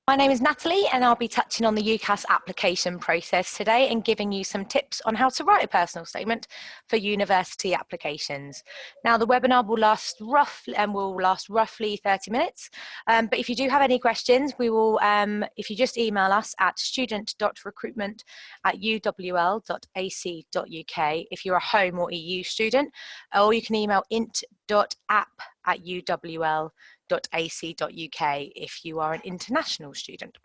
My name is Natalie and I'll be touching on the UCAS application process today and giving you some tips on how to write a personal statement for university applications. Now the webinar will last roughly 30 minutes, but if you do have any questions, we will, if you just email us at student.recruitment@uwl.ac.uk if you're a home or EU student, or you can email int.app@uwl.ac.uk if you are an international student.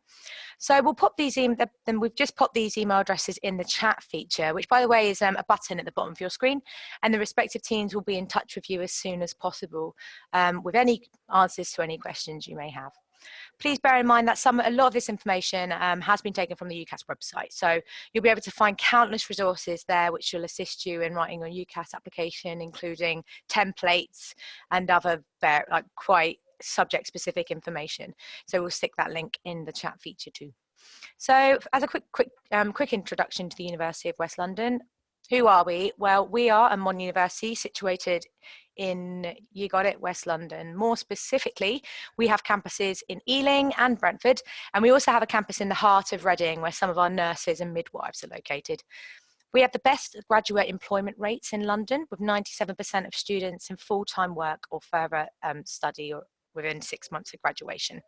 So we'll pop these in, then we've just popped these email addresses in the chat feature, which by the way is a button at the bottom of your screen, and the respective teams will be in touch with you as soon as possible with any answers to any questions you may have. Please bear in mind that a lot of this information has been taken from the UCAS website. So you'll be able to find countless resources there which will assist you in writing your UCAS application, including templates and other quite subject-specific information. So we'll stick that link in the chat feature too. So as a quick introduction to the University of West London, who are we? Well, we are a modern university situated in, you got it, West London. More specifically, we have campuses in Ealing and Brentford, and we also have a campus in the heart of Reading where some of our nurses and midwives are located. We have the best graduate employment rates in London, with 97% of students in full-time work or further study or within 6 months of graduation.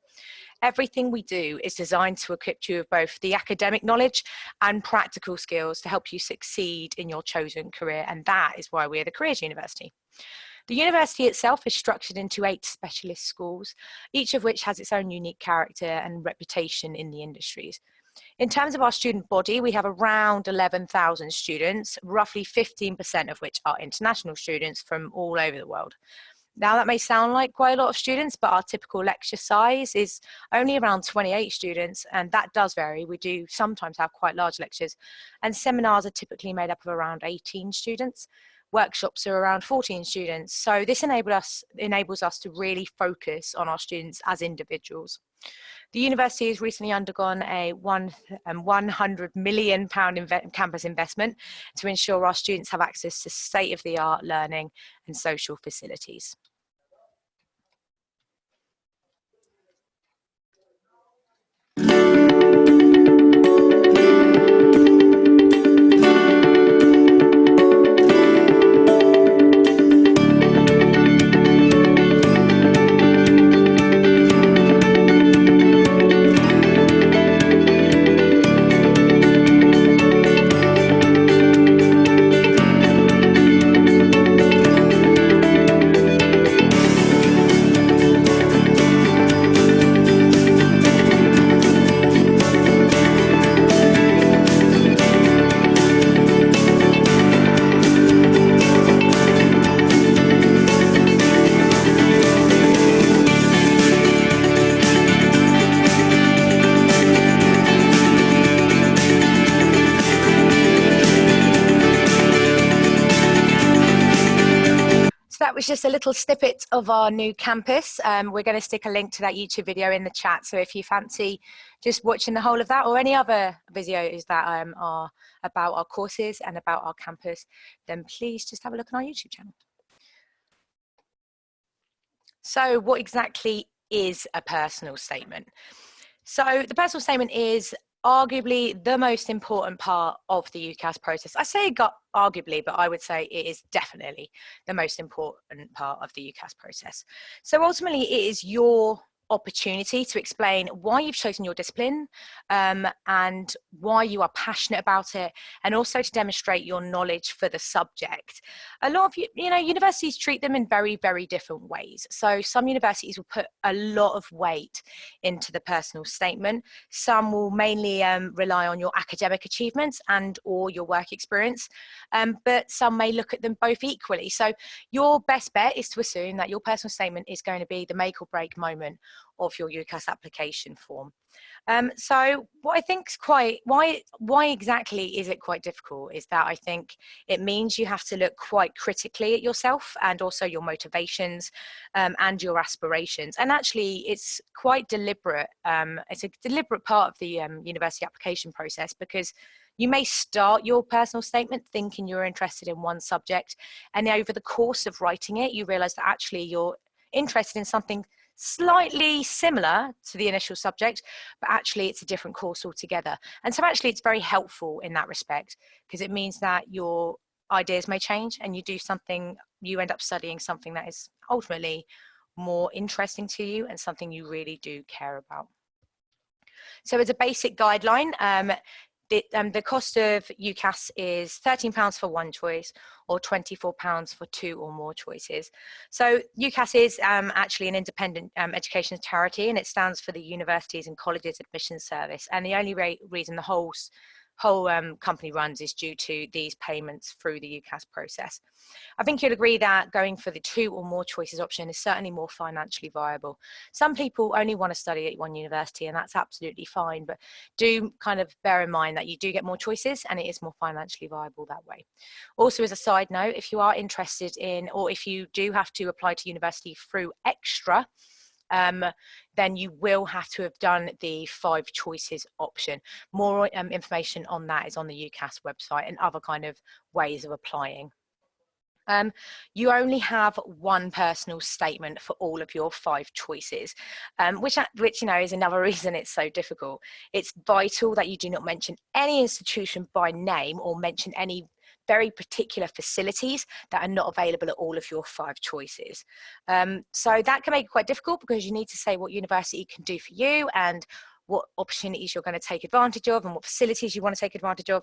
Everything we do is designed to equip you with both the academic knowledge and practical skills to help you succeed in your chosen career, and that is why we're the Careers University. The university itself is structured into 8 specialist schools, each of which has its own unique character and reputation in the industries. In terms of our student body, we have around 11,000 students, roughly 15% of which are international students from all over the world. Now that may sound like quite a lot of students, but our typical lecture size is only around 28 students, and that does vary. We do sometimes have quite large lectures, and seminars are typically made up of around 18 students. Workshops are around 14 students. So this enables us to really focus on our students as individuals. The university has recently undergone a £100 million campus investment to ensure our students have access to state-of-the-art learning and social facilities. That was just a little snippet of our new campus. We're going to stick a link to that YouTube video in the chat. So if you fancy just watching the whole of that or any other videos that are about our courses and about our campus, then please just have a look on our YouTube channel. So what exactly is a personal statement? So the personal statement is arguably the most important part of the UCAS process. I say arguably, but I would say it is definitely the most important part of the UCAS process. So ultimately it is your opportunity to explain why you've chosen your discipline and why you are passionate about it, and also to demonstrate your knowledge for the subject. A lot of universities treat them in very, very different ways. So some universities will put a lot of weight into the personal statement. Some will mainly rely on your academic achievements and or your work experience, but some may look at them both equally. So your best bet is to assume that your personal statement is going to be the make or break moment of your UCAS application form. So what I think is why exactly is it quite difficult is that I think it means you have to look quite critically at yourself and also your motivations and your aspirations. And actually it's quite deliberate. It's a deliberate part of the university application process, because you may start your personal statement thinking you're interested in one subject, and over the course of writing it, you realize that actually you're interested in something slightly similar to the initial subject, but actually it's a different course altogether. And so actually it's very helpful in that respect, because it means that your ideas may change and you end up studying something that is ultimately more interesting to you and something you really do care about. So as a basic guideline, the cost of UCAS is £13 for one choice or £24 for two or more choices. So UCAS is actually an independent education charity, and it stands for the Universities and Colleges Admissions Service. And the only reason the whole company runs is due to these payments through the UCAS process. I think you'll agree that going for the two or more choices option is certainly more financially viable. Some people only want to study at one university, and that's absolutely fine, but do kind of bear in mind that you do get more choices and it is more financially viable that way. Also, as a side note, if you are interested in, or if you do have to apply to university through extra, then you will have to have done the 5 choices option. More information on that is on the UCAS website and other kind of ways of applying. You only have one personal statement for all of your 5 choices, which you know is another reason it's so difficult. It's vital that you do not mention any institution by name or mention any very particular facilities that are not available at all of your 5 choices. So that can make it quite difficult, because you need to say what university can do for you and what opportunities you're going to take advantage of and what facilities you want to take advantage of.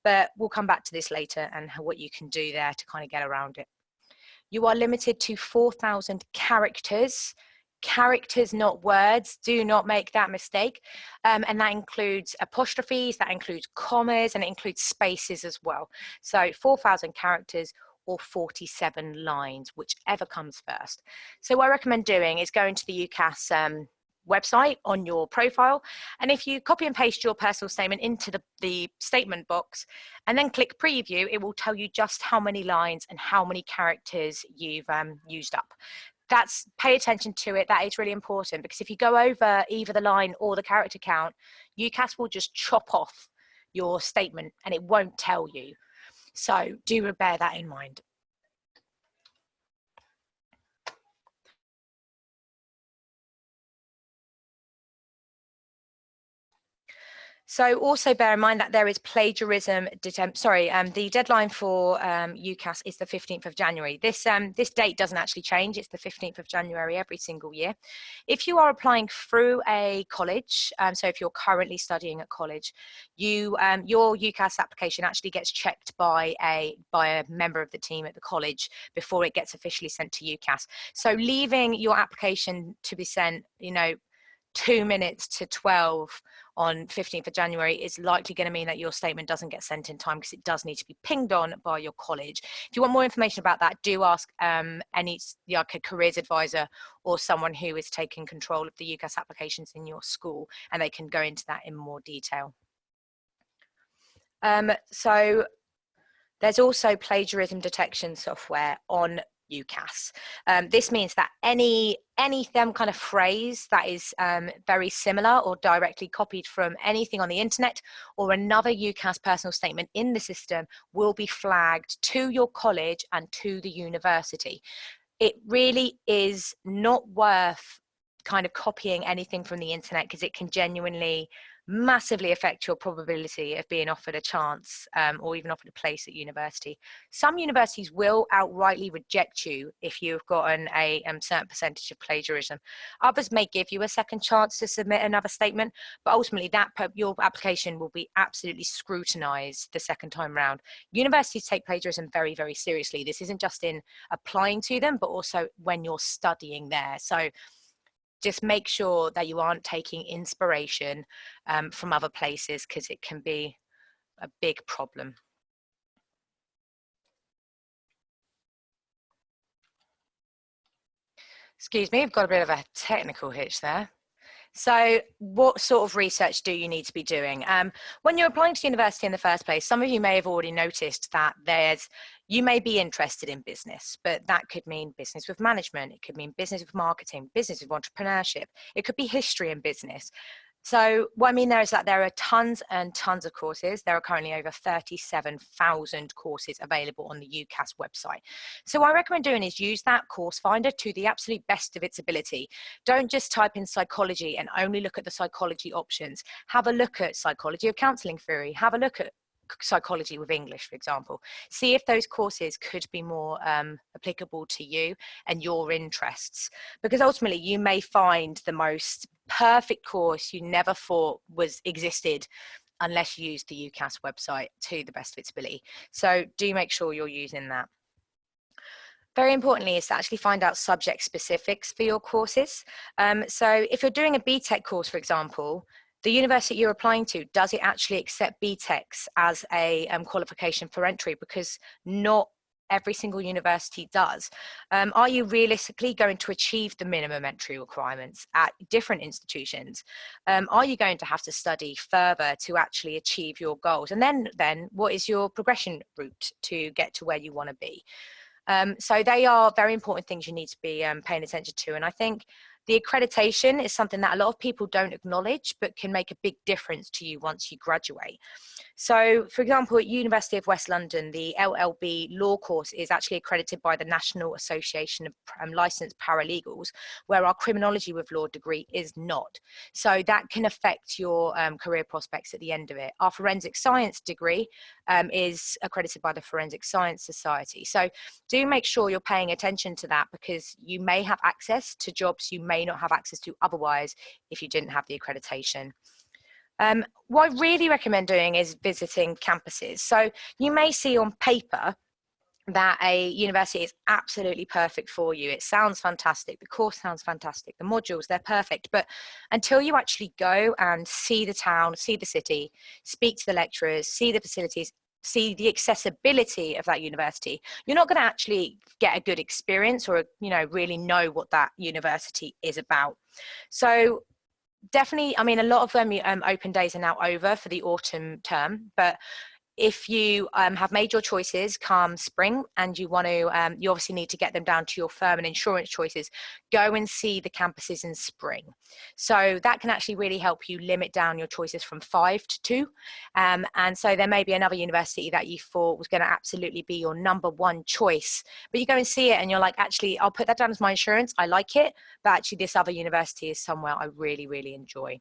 But we'll come back to this later and what you can do there to kind of get around it. You are limited to 4,000 characters. Characters, not words. Do not make that mistake. And that includes apostrophes, that includes commas, and it includes spaces as well. So 4,000 characters or 47 lines, whichever comes first. So what I recommend doing is going to the UCAS website on your profile, and if you copy and paste your personal statement into the statement box and then click preview, it will tell you just how many lines and how many characters you've used up. Pay attention to it. That is really important, because if you go over either the line or the character count, UCAS will just chop off your statement and it won't tell you. So do bear that in mind. So also bear in mind that there is plagiarism. The deadline for UCAS is the 15th of January. This date doesn't actually change. It's the 15th of January every single year. If you are applying through a college, so if you're currently studying at college, your UCAS application actually gets checked by a member of the team at the college before it gets officially sent to UCAS. So leaving your application to be sent, 2 minutes to 12 on 15th of January is likely going to mean that your statement doesn't get sent in time, because it does need to be pinged on by your college. If you want more information about that, do ask a careers advisor or someone who is taking control of the UCAS applications in your school, and they can go into that in more detail. So there's also plagiarism detection software on UCAS. This means that any kind of phrase that is very similar or directly copied from anything on the internet or another UCAS personal statement in the system will be flagged to your college and to the university. It really is not worth kind of copying anything from the internet, because it can genuinely massively affect your probability of being offered a chance or even offered a place at university. Some universities will outrightly reject you if you've gotten a certain percentage of plagiarism. Others may give you a second chance to submit another statement, but ultimately your application will be absolutely scrutinized the second time round. Universities take plagiarism very, very seriously. This isn't just in applying to them, but also when you're studying there. So just make sure that you aren't taking inspiration from other places, because it can be a big problem. Excuse me, I've got a bit of a technical hitch there. So what sort of research do you need to be doing? When you're applying to university in the first place, some of you may have already noticed that you may be interested in business, but that could mean business with management. It could mean business with marketing, business with entrepreneurship. It could be history and business. So what I mean there is that there are tons and tons of courses. There are currently over 37,000 courses available on the UCAS website. So what I recommend doing is use that course finder to the absolute best of its ability. Don't just type in psychology and only look at the psychology options. Have a look at psychology of counselling theory. Have a look at psychology with English, for example. See if those courses could be more applicable to you and your interests, because ultimately you may find the most perfect course you never thought existed unless you use the UCAS website to the best of its ability. So do make sure you're using that. Very importantly is to actually find out subject specifics for your courses. So if you're doing a BTEC course, for example, the university you're applying to, does it actually accept BTECs as a qualification for entry? Because not every single university does. Are you realistically going to achieve the minimum entry requirements at different institutions? Are you going to have to study further to actually achieve your goals? And then what is your progression route to get to where you want to be? So they are very important things you need to be paying attention to. And I think the accreditation is something that a lot of people don't acknowledge, but can make a big difference to you once you graduate. So, for example, at University of West London, the LLB law course is actually accredited by the National Association of Licensed Paralegals, where our criminology with law degree is not. So that can affect your career prospects at the end of it. Our forensic science degree is accredited by the Forensic Science Society. So do make sure you're paying attention to that, because you may have access to jobs you may not have access to otherwise if you didn't have the accreditation. What I really recommend doing is visiting campuses. So you may see on paper that a university is absolutely perfect for you. It sounds fantastic. The course sounds fantastic. The modules, they're perfect. But until you actually go and see the town, see the city, speak to the lecturers, see the facilities, see the accessibility of that university, you're not going to actually get a good experience or, really know what that university is about. So definitely, I mean, a lot of them open days are now over for the autumn term, but if you have made your choices come spring and you want to, you obviously need to get them down to your firm and insurance choices, go and see the campuses in spring. So that can actually really help you limit down your choices from 5 to 2. And so there may be another university that you thought was going to absolutely be your #1 choice, but you go and see it and you're like, actually, I'll put that down as my insurance. I like it, but actually this other university is somewhere I really, really enjoy.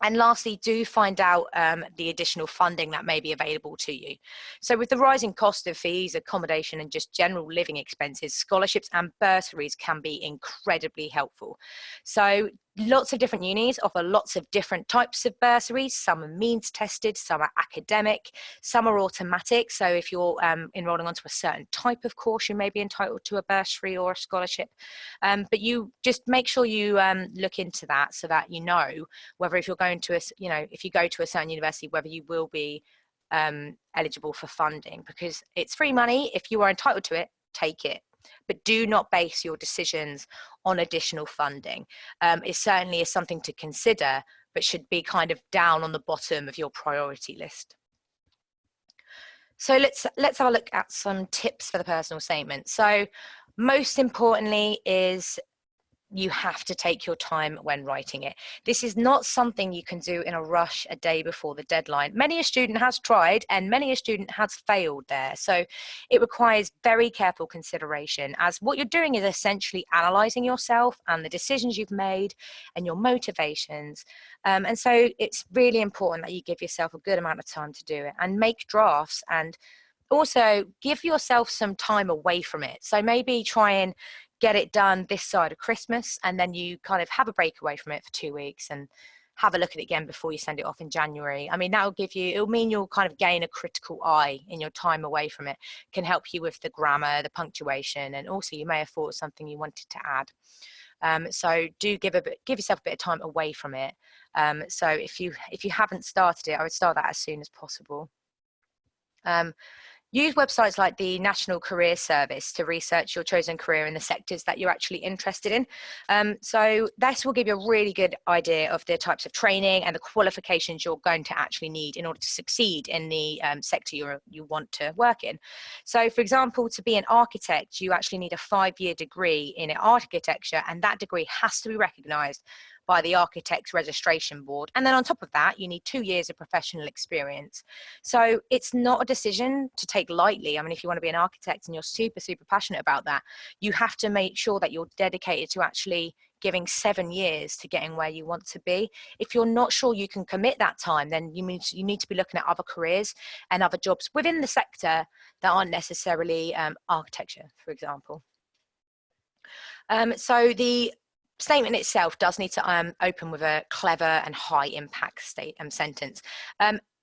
And lastly, do find out the additional funding that may be available to you. So with the rising cost of fees, accommodation, and just general living expenses, scholarships and bursaries can be incredibly helpful. So lots of different unis offer lots of different types of bursaries. Some are means tested, some are academic, some are automatic. So if you're enrolling onto a certain type of course, you may be entitled to a bursary or a scholarship. But you just make sure you look into that so that you know whether if you're going to if you go to a certain university, whether you will be eligible for funding, because it's free money. If you are entitled to it, take it. But do not base your decisions on additional funding. It certainly is something to consider, but should be kind of down on the bottom of your priority list. So let's have a look at some tips for the personal statement. So most importantly is you have to take your time when writing it. This is not something you can do in a rush a day before the deadline. Many a student has tried and many a student has failed there. So it requires very careful consideration, as what you're doing is essentially analysing yourself and the decisions you've made and your motivations. And so it's really important that you give yourself a good amount of time to do it and make drafts, and also give yourself some time away from it. So maybe try and get it done this side of Christmas, and then you kind of have a break away from it for 2 weeks and have a look at it again before you send it off in January. I mean, it'll mean you'll kind of gain a critical eye in your time away from it. Can help you with the grammar, the punctuation, and also you may have thought of something you wanted to add. So do give yourself a bit of time away from it. So if you haven't started it, I would start that as soon as possible. Use websites like the National Career Service to research your chosen career in the sectors that you're actually interested in. So this will give you a really good idea of the types of training and the qualifications you're going to actually need in order to succeed in the sector you want to work in. So for example, to be an architect, you actually need a 5-year degree in architecture, and that degree has to be recognised by the Architects Registration Board. And then on top of that, you need 2 years of professional experience. So it's not a decision to take lightly. I mean, if you want to be an architect and you're super, super passionate about that, you have to make sure that you're dedicated to actually giving 7 years to getting where you want to be. If you're not sure you can commit that time, then you need to be looking at other careers and other jobs within the sector that aren't necessarily architecture, for example. So the statement itself does need to open with a clever and high impact sentence.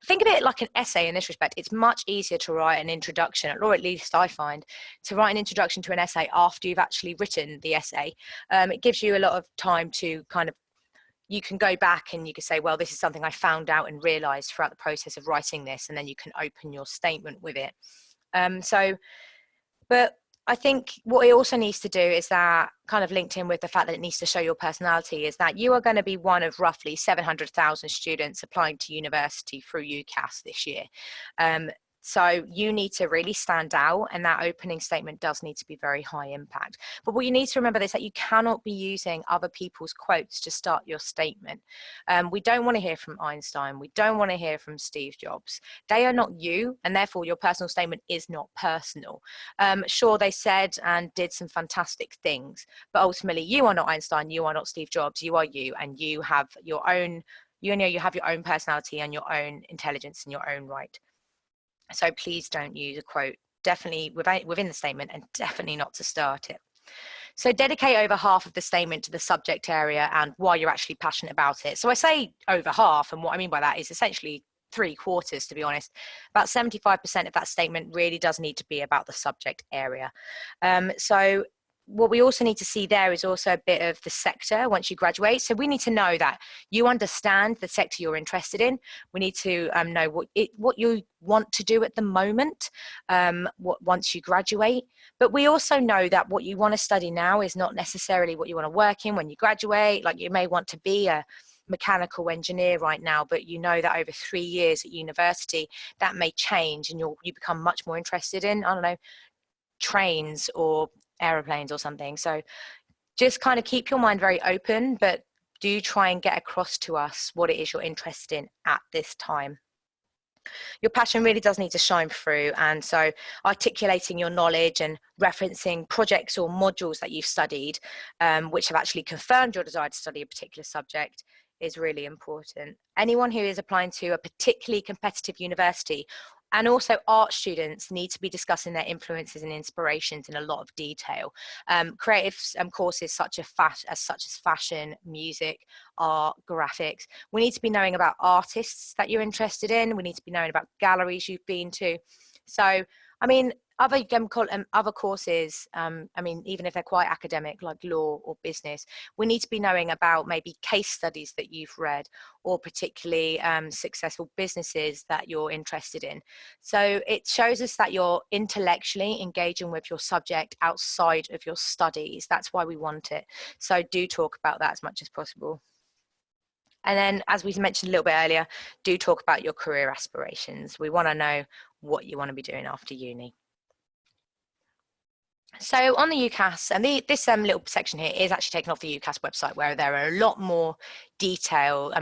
Think of it like an essay in this respect. It's much easier to write an introduction, or at least I find, to write an introduction to an essay after you've actually written the essay. It gives you a lot of time to kind of, you can go back and you can say, well, this is something I found out and realized throughout the process of writing this, and then you can open your statement with it. But I think what it also needs to do is that, kind of linked in with the fact that it needs to show your personality, is that you are going to be one of roughly 700,000 students applying to university through UCAS this year. So you need to really stand out, and that opening statement does need to be very high impact. But what you need to remember is that you cannot be using other people's quotes to start your statement. We don't want to hear from Einstein. We don't want to hear from Steve Jobs. They are not you, and therefore your personal statement is not personal. Sure, they said and did some fantastic things, but ultimately you are not Einstein, you are not Steve Jobs, you are you, and you have your own, you have your own personality and your own intelligence in your own right. So please don't use a quote, definitely within the statement, and definitely not to start it. So dedicate over half of the statement to the subject area and why you're actually passionate about it. So I say over half, and what I mean by that is essentially 3/4, to be honest. About 75% of that statement really does need to be about the subject area. So what we also need to see there is also a bit of the sector once you graduate. So we need to know that you understand the sector you're interested in. We need to know what you want to do at the moment once you graduate. But we also know that what you want to study now is not necessarily what you want to work in when you graduate. Like, you may want to be a mechanical engineer right now, but you know that over 3 years at university that may change, and you become much more interested in, I don't know, trains or aeroplanes or something. So just kind of keep your mind very open, but do try and get across to us what it is you're interested in at this time. Your passion really does need to shine through, and so articulating your knowledge and referencing projects or modules that you've studied, which have actually confirmed your desire to study a particular subject, is really important. Anyone who is applying to a particularly competitive university, and also art students, need to be discussing their influences and inspirations in a lot of detail. Creative courses such as fashion, music, art, graphics. We need to be knowing about artists that you're interested in. We need to be knowing about galleries you've been to. So, I mean, other courses, I mean, even if they're quite academic, like law or business, we need to be knowing about maybe case studies that you've read, or particularly successful businesses that you're interested in. So it shows us that you're intellectually engaging with your subject outside of your studies. That's why we want it. So do talk about that as much as possible. And then, as we mentioned a little bit earlier, do talk about your career aspirations. We want to know what you want to be doing after uni. So on the UCAS, and this little section here is actually taken off the UCAS website, where there are a lot more detailed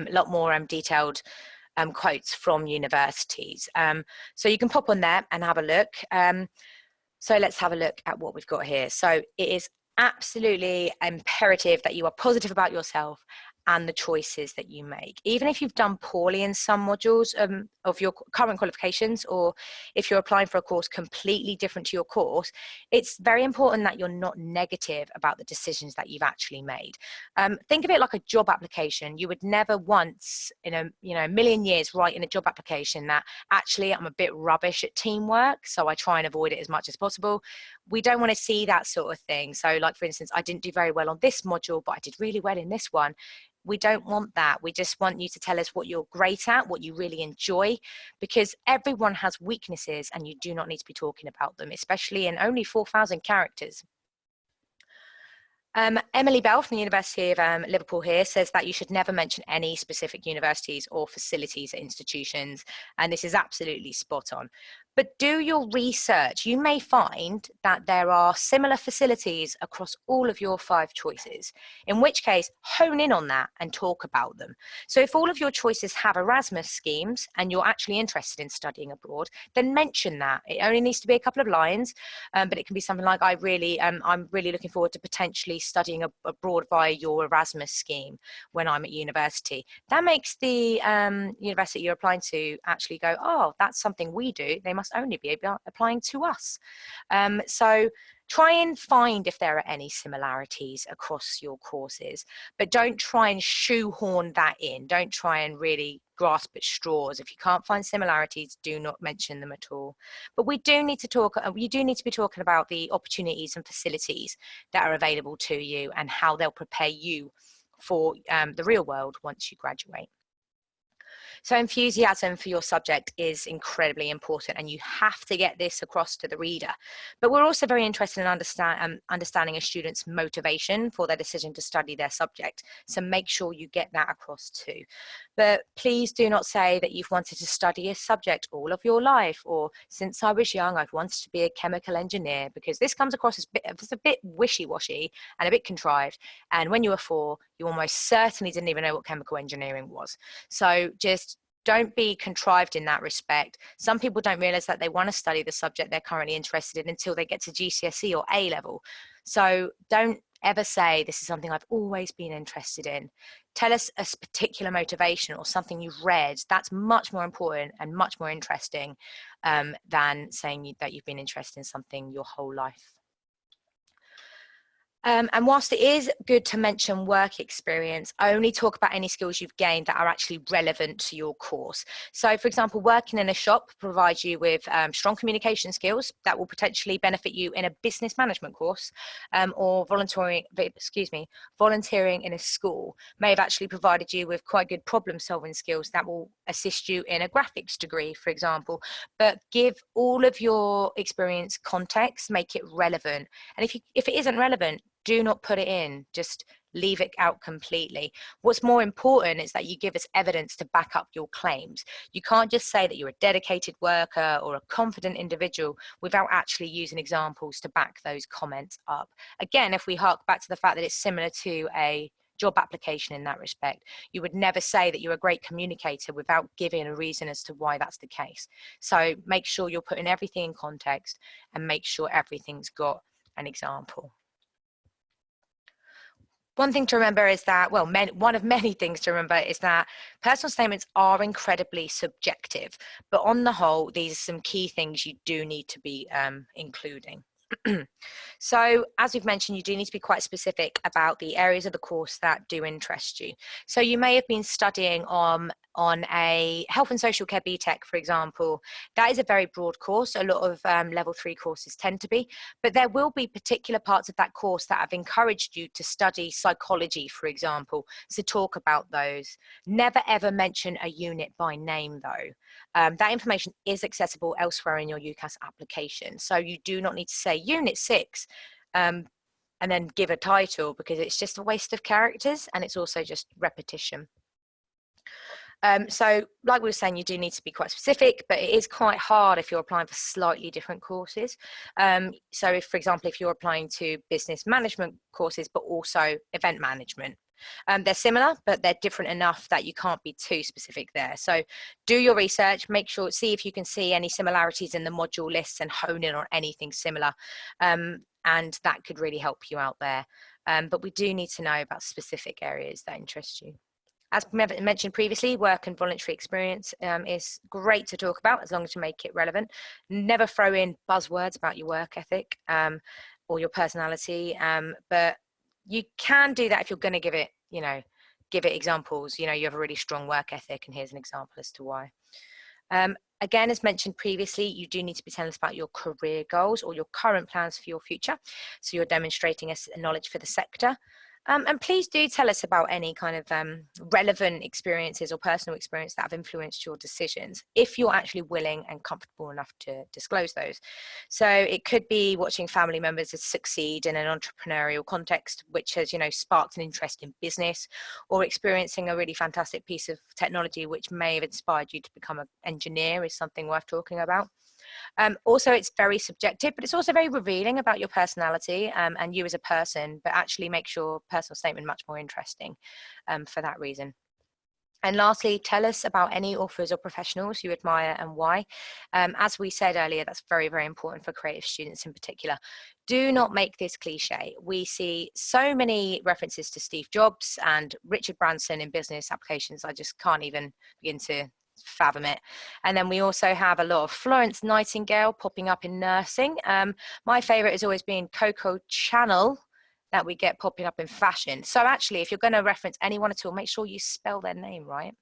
quotes from universities. So you can pop on there and have a look. So let's have a look at what we've got here. So it is absolutely imperative that you are positive about yourself and the choices that you make. Even if you've done poorly in some modules of your current qualifications, or if you're applying for a course completely different to your course, it's very important that you're not negative about the decisions that you've actually made. Think of it like a job application. You would never once in a million years write in a job application that actually I'm a bit rubbish at teamwork, so I try and avoid it as much as possible. We don't want to see that sort of thing. So, like, for instance, I didn't do very well on this module, but I did really well in this one. We don't want that. We just want you to tell us what you're great at, what you really enjoy, because everyone has weaknesses and you do not need to be talking about them, especially in only 4,000 characters. Emily Bell from the University of Liverpool here says that you should never mention any specific universities or facilities or institutions, and this is absolutely spot on. But do your research. You may find that there are similar facilities across all of your 5 choices, in which case hone in on that and talk about them. So if all of your choices have Erasmus schemes and you're actually interested in studying abroad, then mention that. It only needs to be a couple of lines, but it can be something like, I'm really looking forward to potentially studying abroad via your Erasmus scheme when I'm at university. That makes the university you're applying to actually go, oh, that's something we do. They must only be applying to us. So try and find if there are any similarities across your courses, but don't try and shoehorn that in. Don't try and really grasp at straws. If you can't find similarities, do not mention them at all. But we do need to talk, you do need to be talking about the opportunities and facilities that are available to you and how they'll prepare you for the real world once you graduate. So enthusiasm for your subject is incredibly important, and you have to get this across to the reader. But we're also very interested in understanding a student's motivation for their decision to study their subject. So make sure you get that across too. But please do not say that you've wanted to study a subject all of your life, or since I was young, I've wanted to be a chemical engineer, because this comes across as a bit wishy-washy and a bit contrived. And when you were 4, you almost certainly didn't even know what chemical engineering was. So just don't be contrived in that respect. Some people don't realize that they want to study the subject they're currently interested in until they get to GCSE or A level. So don't ever say, this is something I've always been interested in. Tell us a particular motivation or something you've read. That's much more important and much more interesting than saying that you've been interested in something your whole life. And whilst it is good to mention work experience, only talk about any skills you've gained that are actually relevant to your course. So, for example, working in a shop provides you with strong communication skills that will potentially benefit you in a business management course, or volunteering in a school may have actually provided you with quite good problem-solving skills that will assist you in a graphics degree, for example. But give all of your experience context, make it relevant. And if it isn't relevant, do not put it in, just leave it out completely. What's more important is that you give us evidence to back up your claims. You can't just say that you're a dedicated worker or a confident individual without actually using examples to back those comments up. Again, if we hark back to the fact that it's similar to a job application in that respect, you would never say that you're a great communicator without giving a reason as to why that's the case. So make sure you're putting everything in context and make sure everything's got an example. One thing to remember is that, well, one of many things to remember is that personal statements are incredibly subjective, but on the whole, these are some key things you do need to be including. So, as we've mentioned, you do need to be quite specific about the areas of the course that do interest you. So you may have been studying on a health and social care BTEC, for example. That is a very broad course. A lot of level 3 courses tend to be, but there will be particular parts of that course that have encouraged you to study psychology, for example. So talk about those. Never ever mention a unit by name though. That information is accessible elsewhere in your UCAS application. So you do not need to say Unit 6 and then give a title, because it's just a waste of characters and it's also just repetition. So like we were saying, you do need to be quite specific, but it is quite hard if you're applying for slightly different courses. So if, for example, if you're applying to business management courses, but also event management, they're similar, but they're different enough that you can't be too specific there. So do your research, make sure, see if you can see any similarities in the module lists and hone in on anything similar. And that could really help you out there. But we do need to know about specific areas that interest you. As mentioned previously, work and voluntary experience is great to talk about as long as you make it relevant. Never throw in buzzwords about your work ethic or your personality, but you can do that if you're going to give it examples. You have a really strong work ethic, and here's an example as to why. Again, as mentioned previously, you do need to be telling us about your career goals or your current plans for your future. So you're demonstrating a knowledge for the sector. And please do tell us about any kind of relevant experiences or personal experience that have influenced your decisions, if you're actually willing and comfortable enough to disclose those. So it could be watching family members succeed in an entrepreneurial context, which has, sparked an interest in business, or experiencing a really fantastic piece of technology which may have inspired you to become an engineer is something worth talking about. Also, it's very subjective, but it's also very revealing about your personality and you as a person, but actually makes your personal statement much more interesting for that reason. And lastly, tell us about any authors or professionals you admire and why. As we said earlier, that's very, very important for creative students in particular. Do not make this cliche. We see so many references to Steve Jobs and Richard Branson in business applications. I just can't even begin to fathom it. And then we also have a lot of Florence Nightingale popping up in nursing. My favorite has always been Coco Chanel, that we get popping up in fashion. So actually, if you're going to reference anyone at all, make sure you spell their name right.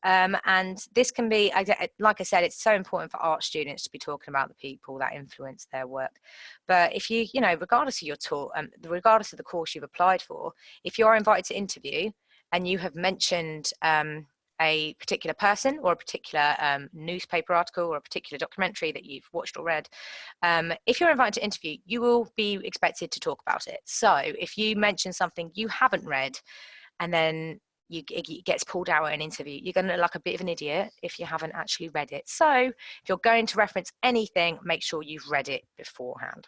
And this can be, like I said, it's so important for art students to be talking about the people that influence their work. But if you know, regardless of your talk, regardless of the course you've applied for, if you're invited to interview and you have mentioned a particular person or a particular newspaper article or a particular documentary that you've watched or read, if you're invited to interview, you will be expected to talk about it. So if you mention something you haven't read and then it gets pulled out at an interview, you're going to look like a bit of an idiot if you haven't actually read it. So if you're going to reference anything, make sure you've read it beforehand.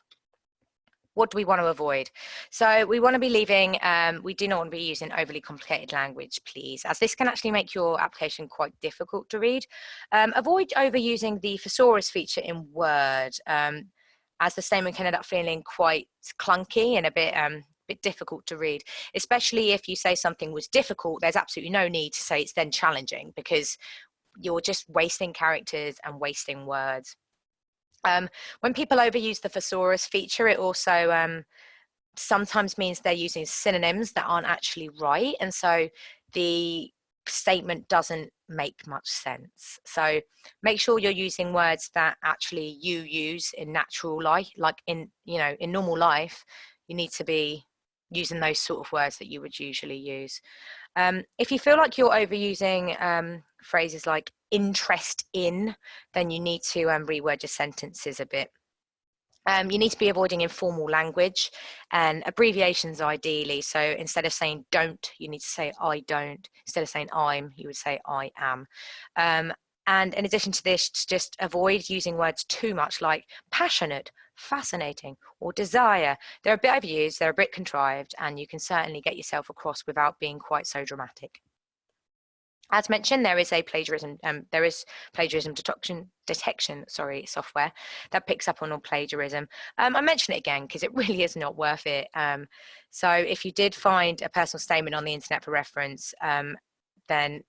What do we want to avoid? So we want to be leaving, we do not want to be using overly complicated language, please, as this can actually make your application quite difficult to read. Avoid overusing the thesaurus feature in Word, as the statement can end up feeling quite clunky and a bit difficult to read, especially if you say something was difficult. There's absolutely no need to say it's then challenging, because you're just wasting characters and wasting words. When people overuse the thesaurus feature, it also sometimes means they're using synonyms that aren't actually right, and so the statement doesn't make much sense. So make sure you're using words that actually you use in natural life, like in normal life. You need to be using those sort of words that you would usually use. If you feel like you're overusing phrases like interest in, then you need to reword your sentences a bit. You need to be avoiding informal language and abbreviations ideally. So instead of saying don't, you need to say I don't. Instead of saying I'm, you would say I am. And in addition to this, just avoid using words too much like passionate, fascinating, or desire. They're a bit overused, they're a bit contrived, and you can certainly get yourself across without being quite so dramatic. As mentioned, there is plagiarism detection software that picks up on all plagiarism. I mention it again because it really is not worth it. So if you did find a personal statement on the internet for reference, then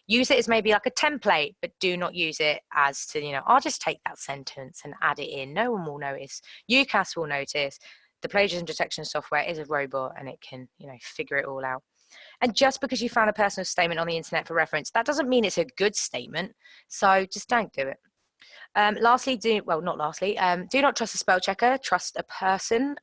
use it as maybe like a template, but do not use it as to I'll just take that sentence and add it in. No one will notice. UCAS will notice. The plagiarism detection software is a robot and it can figure it all out. And just because you found a personal statement on the internet for reference, that doesn't mean it's a good statement. So just don't do it. Lastly, do not trust a spell checker. Trust a person,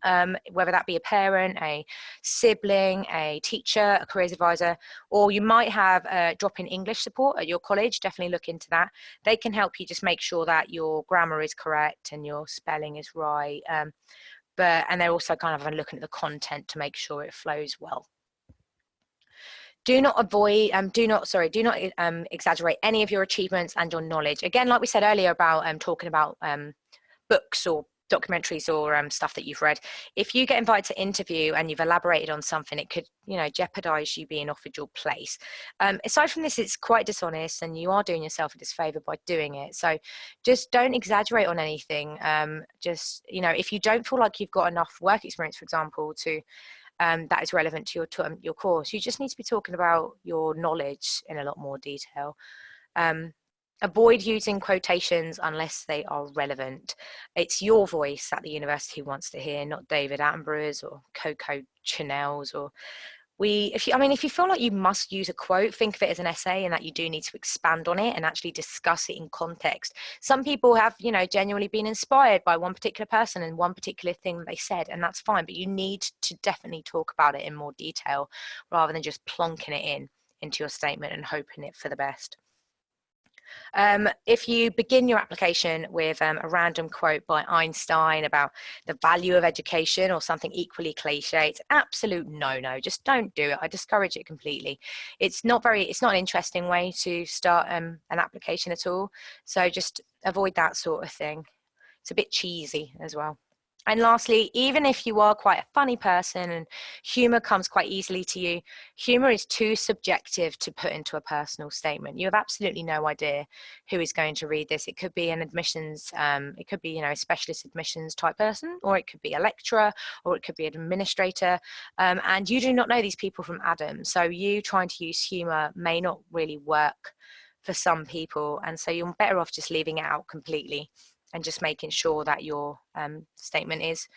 whether that be a parent, a sibling, a teacher, a careers advisor, or you might have drop-in English support at your college. Definitely look into that. They can help you just make sure that your grammar is correct and your spelling is right. And they're also kind of looking at the content to make sure it flows well. Do not exaggerate any of your achievements and your knowledge. Again, like we said earlier about talking about books or documentaries or stuff that you've read. If you get invited to interview and you've elaborated on something, it could, jeopardize you being offered your place. Aside from this, it's quite dishonest and you are doing yourself a disfavor by doing it. So just don't exaggerate on anything. If you don't feel like you've got enough work experience, for example, to that is relevant to your course, you just need to be talking about your knowledge in a lot more detail. Avoid using quotations unless they are relevant. It's your voice that the university wants to hear, not David Attenborough's or Coco Chanel's. Or if you feel like you must use a quote, think of it as an essay and that you do need to expand on it and actually discuss it in context. Some people have, genuinely been inspired by one particular person and one particular thing that they said, and that's fine, but you need to definitely talk about it in more detail rather than just plonking it into your statement and hoping it for the best. If you begin your application with a random quote by Einstein about the value of education or something equally cliche, it's an absolute no-no. Just don't do it. I discourage it completely. It's not an interesting way to start an application at all. So just avoid that sort of thing. It's a bit cheesy as well. And lastly, even if you are quite a funny person and humor comes quite easily to you, humor is too subjective to put into a personal statement. You have absolutely no idea who is going to read this. It could be an admissions, it could be, a specialist admissions type person, or it could be a lecturer, or it could be an administrator. And you do not know these people from Adam. So you trying to use humor may not really work for some people. And so you're better off just leaving it out completely and just making sure that your statement is,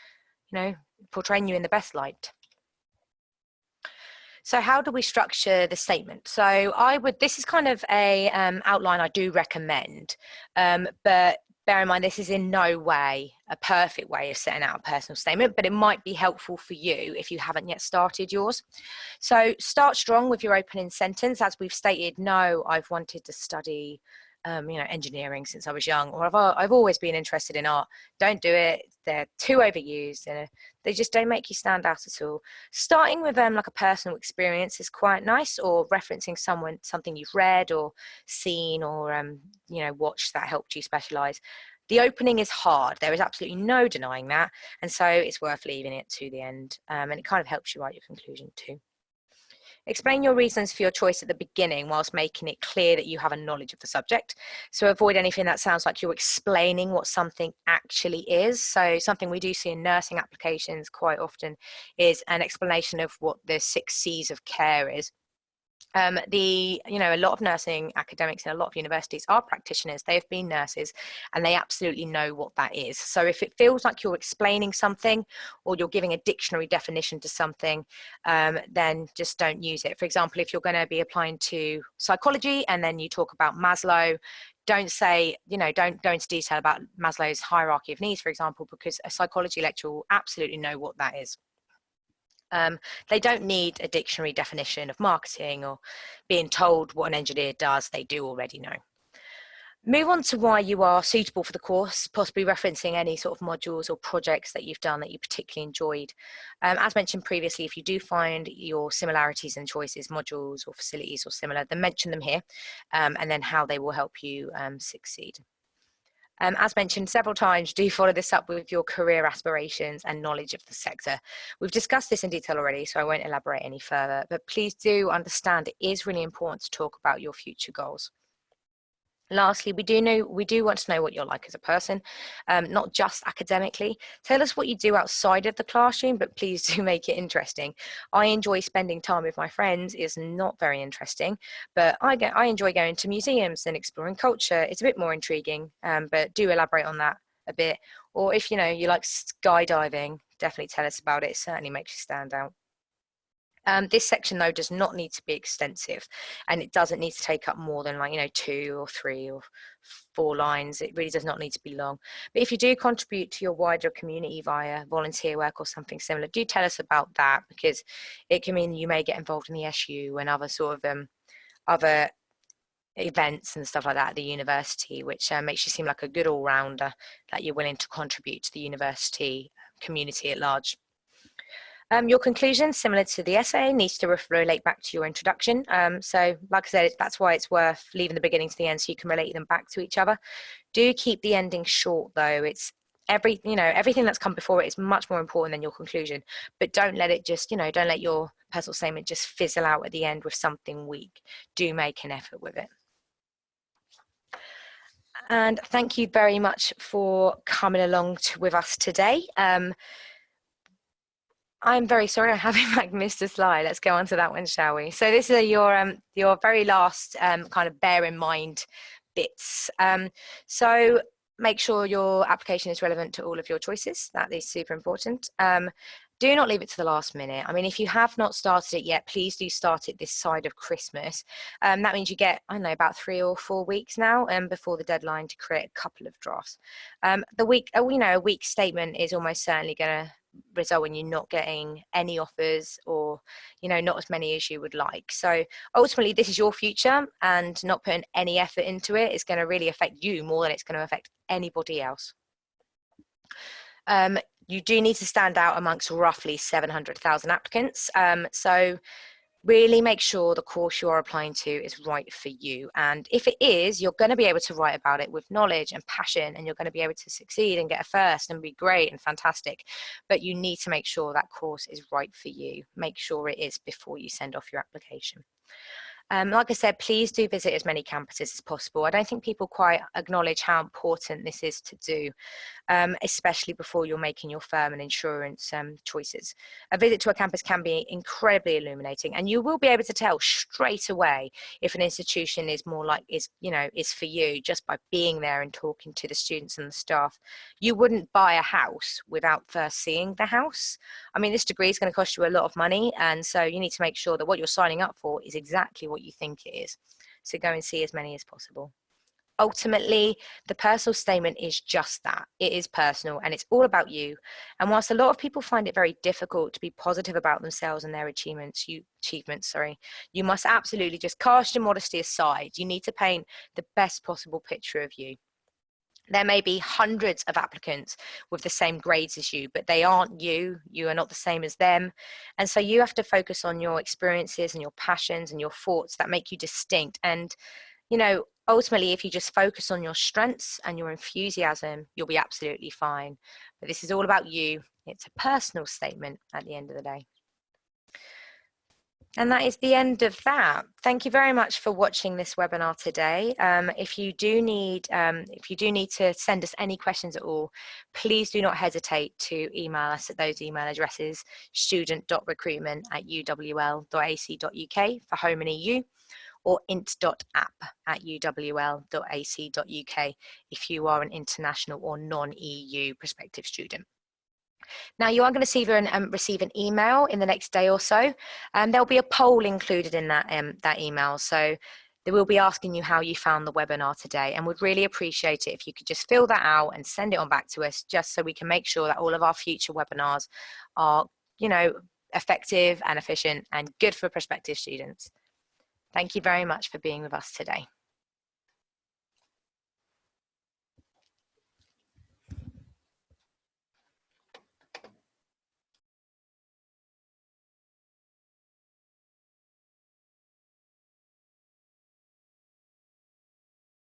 portraying you in the best light. So how do we structure the statement? So this is kind of a outline I do recommend, but bear in mind, this is in no way a perfect way of setting out a personal statement, but it might be helpful for you if you haven't yet started yours. So start strong with your opening sentence. As we've stated, no, I've wanted to study engineering since I was young, or I've always been interested in art. Don't do it. They're too overused, and they just don't make you stand out at all. Starting with like a personal experience is quite nice, or referencing something you've read or seen or watched that helped you specialize. The opening is hard. There is absolutely no denying that, and so it's worth leaving it to the end, and it kind of helps you write your conclusion too. Explain your reasons for your choice at the beginning whilst making it clear that you have a knowledge of the subject. So avoid anything that sounds like you're explaining what something actually is. So something we do see in nursing applications quite often is an explanation of what the 6 C's of care is. A lot of nursing academics in a lot of universities are practitioners. They have been nurses and they absolutely know what that is. So if it feels like you're explaining something or you're giving a dictionary definition to something, then just don't use it. For example, if you're going to be applying to psychology and then you talk about Maslow, don't say, don't go into detail about Maslow's hierarchy of needs, for example, because a psychology lecturer will absolutely know what that is. They don't need a dictionary definition of marketing or being told what an engineer does. They do already know. Move on to why you are suitable for the course, possibly referencing any sort of modules or projects that you've done that you particularly enjoyed. As mentioned previously, if you do find your similarities and choices, modules or facilities or similar, then mention them here, and then how they will help you succeed. As mentioned several times, do follow this up with your career aspirations and knowledge of the sector. We've discussed this in detail already, so I won't elaborate any further, but please do understand it is really important to talk about your future goals. Lastly, we do want to know what you're like as a person, not just academically. Tell us what you do outside of the classroom, but please do make it interesting. I enjoy spending time with my friends. It's not very interesting, but I enjoy going to museums and exploring culture. It's a bit more intriguing, but do elaborate on that a bit. Or if you like skydiving, definitely tell us about it. It certainly makes you stand out. This section though does not need to be extensive, and it doesn't need to take up more than 2 or 3 or 4 lines. It really does not need to be long. But if you do contribute to your wider community via volunteer work or something similar, do tell us about that, because it can mean you may get involved in the SU and other sort of other events and stuff like that at the university, which makes you seem like a good all-rounder, that you're willing to contribute to the university community at large. Your conclusion, similar to the essay, needs to relate back to your introduction. So like I said, that's why it's worth leaving the beginning to the end so you can relate them back to each other. Do keep the ending short though. It's everything that's come before it is much more important than your conclusion, but don't let it just, don't let your personal statement just fizzle out at the end with something weak. Do make an effort with it. And thank you very much for coming along with us today. I'm very sorry I haven't missed a slide. Let's go on to that one, shall we? So this is your very last kind of bear in mind bits. So make sure your application is relevant to all of your choices. That is super important. Do not leave it to the last minute. I mean, if you have not started it yet, please do start it this side of Christmas. That means you get, I don't know, about 3 or 4 weeks now before the deadline to create a couple of drafts. A week statement is almost certainly going to result in you not getting any offers, or not as many as you would like. So ultimately this is your future, and not putting any effort into it is going to really affect you more than it's going to affect anybody else. You do need to stand out amongst roughly 700,000 applicants. So Really make sure the course you are applying to is right for you. And if it is, you're going to be able to write about it with knowledge and passion, and you're going to be able to succeed and get a first and be great and fantastic. But you need to make sure that course is right for you. Make sure it is before you send off your application. Like I said, please do visit as many campuses as possible. I don't think people quite acknowledge how important this is to do, especially before you're making your firm and insurance choices. A visit to a campus can be incredibly illuminating, and you will be able to tell straight away if an institution is more like is for you just by being there and talking to the students and the staff. You wouldn't buy a house without first seeing the house. I mean, this degree is going to cost you a lot of money, and so you need to make sure that what you're signing up for is exactly what you think it is. So go and see as many as possible. Ultimately, the personal statement is just that. It is personal and it's all about you. And whilst a lot of people find it very difficult to be positive about themselves and their achievements, you must absolutely just cast your modesty aside. You need to paint the best possible picture of you. There may be hundreds of applicants with the same grades as you, but they aren't you. You are not the same as them. And so you have to focus on your experiences and your passions and your thoughts that make you distinct. And, ultimately, if you just focus on your strengths and your enthusiasm, you'll be absolutely fine. But this is all about you. It's a personal statement at the end of the day. And that is the end of that. Thank you very much for watching this webinar today. If you do need to send us any questions at all, please do not hesitate to email us at those email addresses: student.recruitment@uwl.ac.uk for home and EU, or int.app@uwl.ac.uk if you are an international or non-EU prospective student. Now, you are going to receive an email in the next day or so, and there'll be a poll included in that email. So they will be asking you how you found the webinar today, and would really appreciate it if you could just fill that out and send it on back to us, just so we can make sure that all of our future webinars are, effective and efficient and good for prospective students. Thank you very much for being with us today.